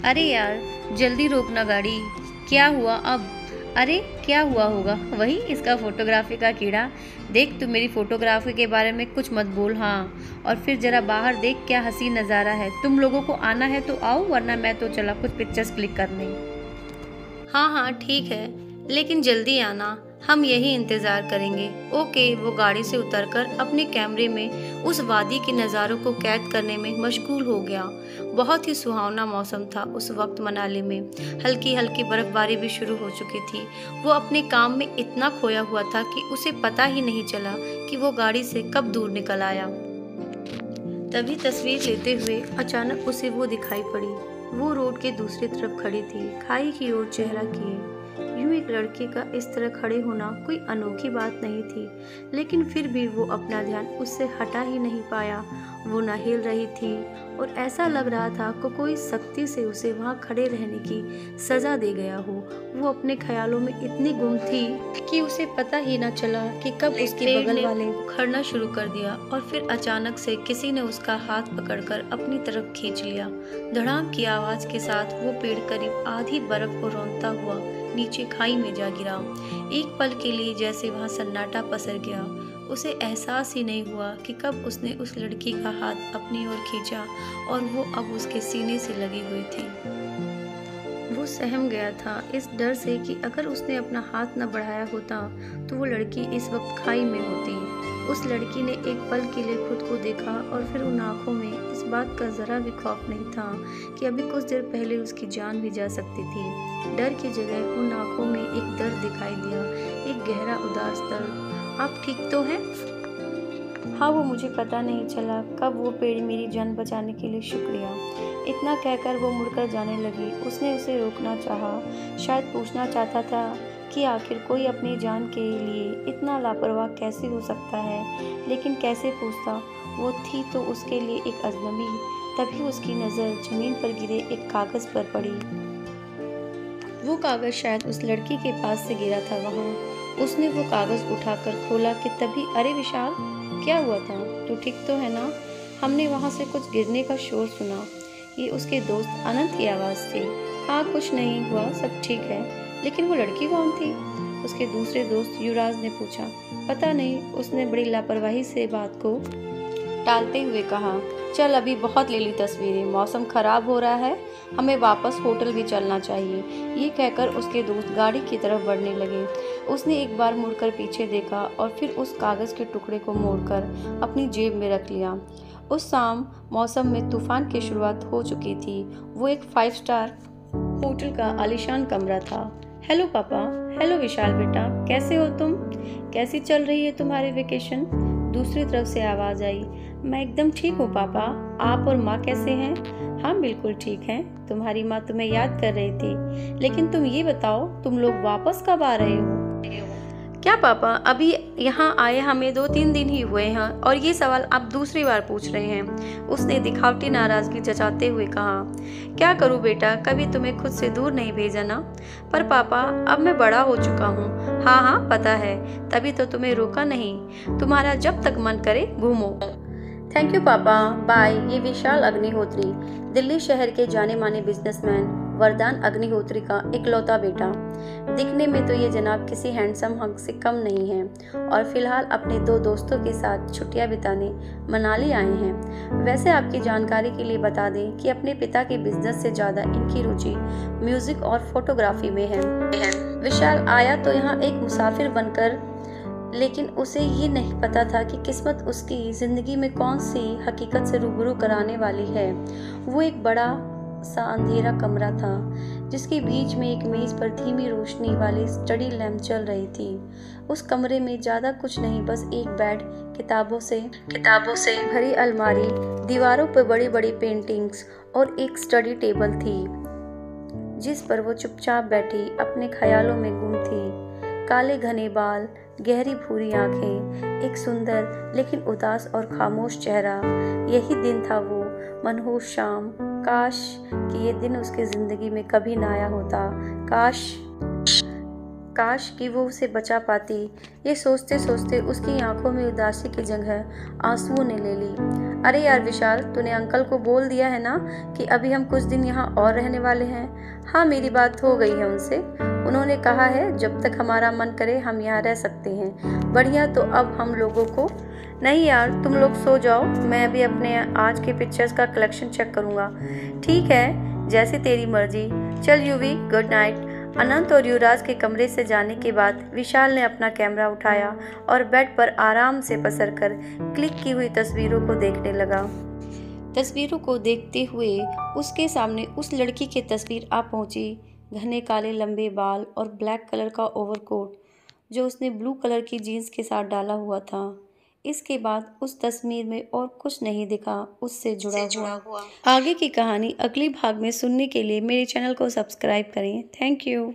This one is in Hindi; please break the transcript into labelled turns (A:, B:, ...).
A: अरे यार, जल्दी रोकना गाड़ी। क्या हुआ अब? अरे क्या हुआ होगा? वही इसका फोटोग्राफी का कीड़ा। देख, तू मेरी फोटोग्राफी के बारे में कुछ मत बोल। हाँ, और फिर जरा बाहर देख, क्या हसीन नज़ारा है। तुम लोगों को आना है तो आओ, वरना मैं तो चला कुछ पिक्चर्स क्लिक करने। हाँ हाँ ठीक है, लेकिन जल्दी आना, हम यही इंतज़ार करेंगे। ओके। वो गाड़ी से उतरकर अपने कैमरे में उस वादी के नज़ारों को कैद करने में मशगूल हो गया। बहुत ही सुहावना मौसम था उस वक्त मनाली में। हल्की हल्की बर्फबारी भी शुरू हो चुकी थी। वो अपने काम में इतना खोया हुआ था कि उसे पता ही नहीं चला कि वो गाड़ी से कब दूर निकल आया। तभी तस्वीर लेते हुए अचानक उसे वो दिखाई पड़ी। वो रोड के दूसरी तरफ खड़ी थी, खाई की ओर चेहरा किए। यूं एक लड़के का इस तरह खड़े होना कोई अनोखी बात नहीं थी, लेकिन फिर भी वो अपना ध्यान उससे हटा ही नहीं पाया। वो न हिल रही थी और ऐसा लग रहा था कि कोई सख्ती से उसे वहाँ खड़े रहने की सजा दे गया हो। वो अपने ख्यालों में इतनी गुम थी कि उसे पता ही न चला कि कब उसके बगल वाले खड़ना शुरू कर दिया और फिर अचानक से किसी ने उसका हाथ पकड़कर अपनी तरफ खींच लिया। धड़ाम की आवाज के साथ वो पेड़ करीब आधी बर्फ को रौंदता हुआ नीचे खाई में जा गिरा। एक पल के लिए जैसे वहां सन्नाटा पसर गया। उसे एहसास ही नहीं हुआ कि कब उसने उस लड़की का हाथ अपनी ओर खींचा और वो अब उसके सीने से लगी हुई थी। वो सहम गया था इस डर से कि अगर उसने अपना हाथ न बढ़ाया होता तो वो लड़की इस वक्त खाई में होती। उस लड़की ने एक पल के लिए खुद को देखा और फिर उन आंखों में इस बात का जरा भी खौफ नहीं था कि अभी कुछ देर पहले उसकी जान भी जा सकती थी। डर की जगह उन आंखों में एक दर्द दिखाई दिया, एक गहरा उदास दर्द। आप ठीक तो हैं? हाँ, वो मुझे पता नहीं चला कब वो पेड़ मेरी जान बचाने के लिए शुक्रिया। इतना कहकर वो मुड़कर जाने लगी। उसने उसे रोकना चाहा, शायद पूछना चाहता था कि आखिर कोई अपनी जान के लिए इतना लापरवाह कैसे हो सकता है, लेकिन कैसे पूछता। वो थी तो उसके लिए एक अजनबी। तभी उसकी नज़र जमीन पर गिरे एक कागज़ पर पड़ी। वो कागज़ शायद उस लड़की के पास से गिरा था वहाँ। उसने वो कागज़ उठाकर खोला कि तभी, अरे विशाल, क्या हुआ था? तू ठीक तो है ना? हमने वहाँ से कुछ गिरने का शोर सुना। ये उसके दोस्त अनंत की आवाज़ थी। हाँ, कुछ नहीं हुआ, सब ठीक है। लेकिन वो लड़की कौन थी? उसके दूसरे दोस्त युवराज ने पूछा। पता नहीं, उसने बड़ी लापरवाही से बात को टालते हुए कहा। चल, अभी बहुत ले ली तस्वीरें, मौसम खराब हो रहा है, हमें वापस होटल भी चलना चाहिए। ये कहकर उसके दोस्त गाड़ी की तरफ बढ़ने लगे। उसने एक बार मुड़कर पीछे देखा और फिर उस कागज़ के टुकड़े को मोड़कर अपनी जेब में रख लिया। उस शाम मौसम में तूफान की शुरुआत हो चुकी थी। वो एक 5 स्टार होटल का आलीशान कमरा था। हेलो पापा। हेलो विशाल बेटा, कैसे हो तुम? कैसी चल रही है तुम्हारी वेकेशन? दूसरी तरफ से आवाज़ आई। मैं एकदम ठीक हूँ पापा, आप और माँ कैसे हैं? हाँ बिल्कुल ठीक हैं, तुम्हारी माँ तुम्हें याद कर रही थी। लेकिन तुम ये बताओ, तुम लोग वापस कब आ रहे हो? क्या पापा, अभी यहाँ आए हमें 2-3 दिन ही हुए हैं और ये सवाल आप दूसरी बार पूछ रहे हैं। उसने दिखावटी नाराज़गी जताते हुए कहा। क्या करूँ बेटा, कभी तुम्हें खुद से दूर नहीं भेजा ना। पर पापा, अब मैं बड़ा हो चुका हूँ। हाँ हाँ पता है, तभी तो तुम्हें रोका नहीं। तुम्हारा जब तक मन करे घूमो। थैंक यू पापा, बाय। ये विशाल अग्निहोत्री, दिल्ली शहर के जाने माने बिजनेसमैन वरदान अग्निहोत्री का इकलौता बेटा। दिखने में तो ये जनाब किसी हैंडसम हंक से कम नहीं है और फिलहाल अपने 2 दोस्तों के साथ छुट्टियां बिताने मनाली आए हैं। वैसे आपकी जानकारी के लिए बता दें कि अपने पिता के बिजनेस से ज़्यादा इनकी रुचि म्यूजिक और फोटोग्राफी में है। विशाल आया तो यहाँ एक मुसाफिर बनकर, लेकिन उसे ये नहीं पता था कि किस्मत उसकी ज़िंदगी में कौन सी हकीकत से रूबरू कराने वाली है। वो एक बड़ा सा अंधेरा कमरा था जिसके बीच में एक मेज पर धीमी रोशनी वाली स्टडी लैंप चल रही थी। उस कमरे में ज़्यादा कुछ नहीं, बस एक बेड, किताबों से भरी अलमारी, दीवारों पर बड़ी बड़ी पेंटिंग्स और एक स्टडी टेबल थी जिस पर वो चुपचाप बैठी अपने ख्यालों में गुम थी। काले घने बाल, गहरी भूरी आंखें, एक सुंदर लेकिन उदास और खामोश चेहरा। यही दिन था वो मनहूस शाम। काश कि ये दिन उसकी जिंदगी में कभी ना आया होता। काश कि वो उसे बचा पाती। ये सोचते सोचते उसकी आंखों में उदासी की जगह आंसुओं ने ले ली। अरे यार विशाल, तूने अंकल को बोल दिया है ना कि अभी हम कुछ दिन यहाँ और रहने वाले हैं? हाँ, मेरी बात हो गई है उनसे। उन्होंने कहा है जब तक हमारा मन करे हम यहाँ रह सकते हैं। बढ़िया, तो अब हम लोगों को। नहीं यार, तुम लोग सो जाओ, मैं अभी अपने आज के पिक्चर्स का कलेक्शन चेक करूँगा। ठीक है, जैसे तेरी मर्जी। चल यूवी, गुड नाइट। अनंत और युवराज के कमरे से जाने के बाद विशाल ने अपना कैमरा उठाया और बेड पर आराम से पसर कर क्लिक की हुई तस्वीरों को देखने लगा। तस्वीरों को देखते हुए उसके सामने उस लड़की की तस्वीर आ पहुंची। घने काले लंबे बाल और ब्लैक कलर का ओवरकोट जो उसने ब्लू कलर की जीन्स के साथ डाला हुआ था। इसके बाद उस तस्वीर में और कुछ नहीं दिखा उससे जुड़ा हुआ। आगे की कहानी अगले भाग में सुनने के लिए मेरे चैनल को सब्सक्राइब करें। Thank you.